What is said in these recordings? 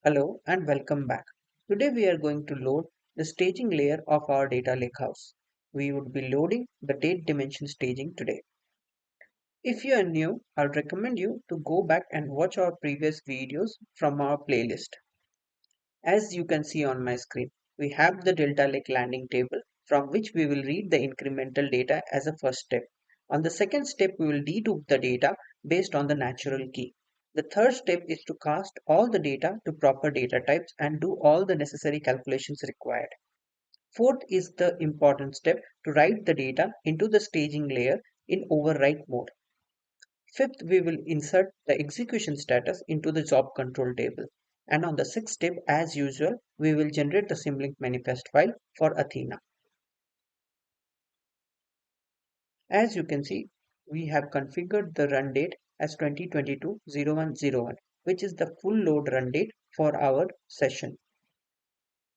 Hello and welcome back. Today we are going to load the staging layer of our data lakehouse. We would be loading the date dimension staging today. If you are new, I would recommend you to go back and watch our previous videos from our playlist. As you can see on my screen, we have the Delta Lake landing table from which we will read the incremental data as a first step. On the second step, we will dedupe the data based on the natural key. The third step is to cast all the data to proper data types and do all the necessary calculations required. Fourth is the important step to write the data into the staging layer in overwrite mode. Fifth, we will insert the execution status into the job control table. And on the sixth step, as usual, we will generate the symlink manifest file for Athena. As you can see, we have configured the run date as 2022-0101, which is the full load run date for our session.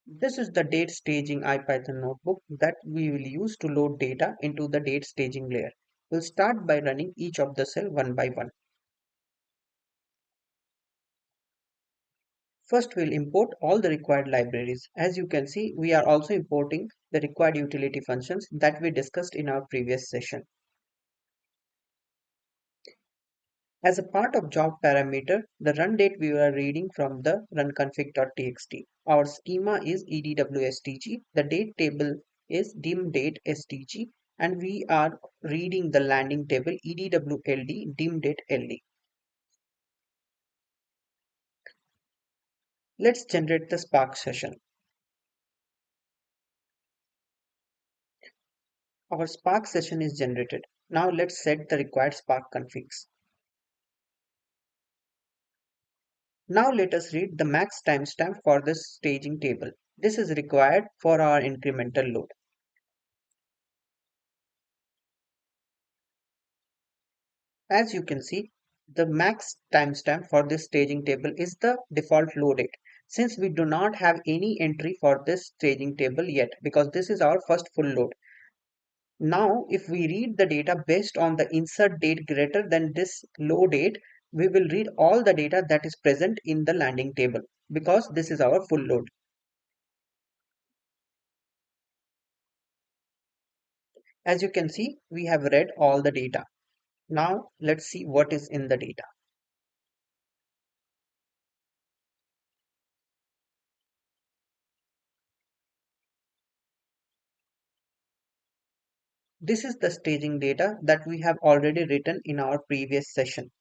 This is the date staging IPython notebook that we will use to load data into the date staging layer. We'll start by running each of the cell one by one. First, we'll import all the required libraries. As you can see, we are also importing the required utility functions that we discussed in our previous session. As a part of job parameter, the run date we are reading from the runconfig.txt. Our schema is edwstg, the date table is dimDateStg, and we are reading the landing table edwld dimDateLD. Let's generate the Spark session. Our Spark session is generated. Now let's set the required Spark configs. Now let us read the max timestamp for this staging table. This is required for our incremental load. As you can see, the max timestamp for this staging table is the default load date. Since we do not have any entry for this staging table yet, because this is our first full load. Now, if we read the data based on the insert date greater than this load date, we will read all the data that is present in the landing table because this is our full load. As you can see, we have read all the data. Now let's see what is in the data. This is the staging data that we have already written in our previous session.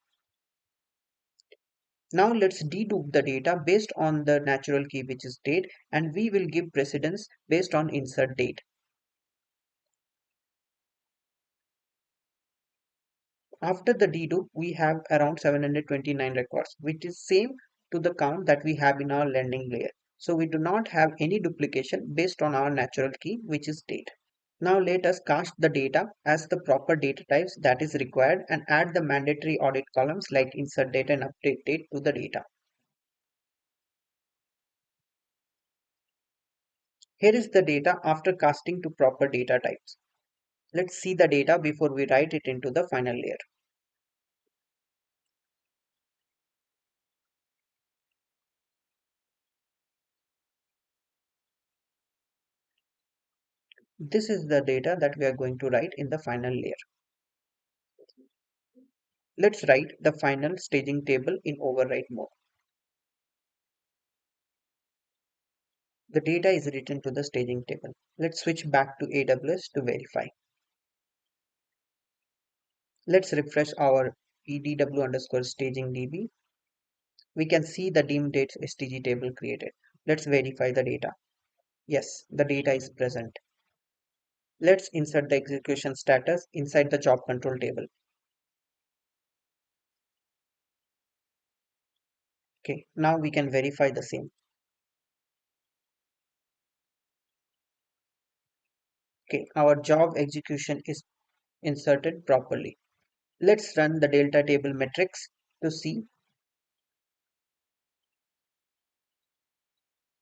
Now let's dedupe the data based on the natural key, which is date, and we will give precedence based on insert date. After the dedupe, we have around 729 records, which is same to the count that we have in our landing layer. So we do not have any duplication based on our natural key, which is date. Now let us cast the data as the proper data types that is required and add the mandatory audit columns like insert date and update date to the data. Here is the data after casting to proper data types. Let's see the data before we write it into the final layer. This is the data that we are going to write in the final layer. Let's write the final staging table in override mode. The data is written to the staging table. Let's switch back to AWS to verify. Let's refresh our edw underscore staging db. We can see the dim dates stg table created. Let's verify the data. Yes, the data is present. Let's insert the execution status inside the job control table. Okay, now we can verify the same. Okay, our job execution is inserted properly. Let's run the delta table metrics to see.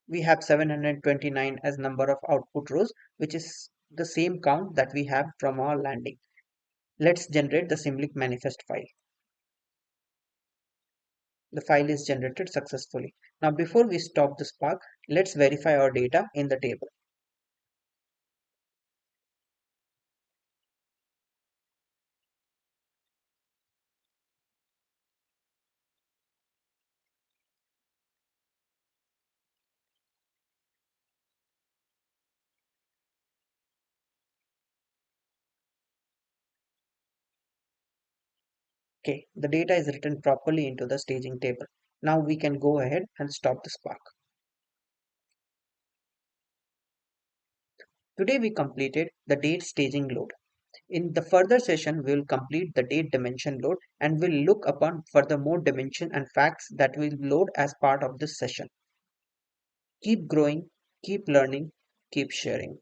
We have 729 as number of output rows, which is the same count that we have from our landing. Let's generate the symlink manifest file. The file is generated successfully. Now before we stop the Spark, let's verify our data in the table. Okay, the data is written properly into the staging table. Now we can go ahead and stop the Spark. Today we completed the date staging load. In the further session, we will complete the date dimension load and will look upon further more dimension and facts that will load as part of this session. Keep growing, keep learning, keep sharing.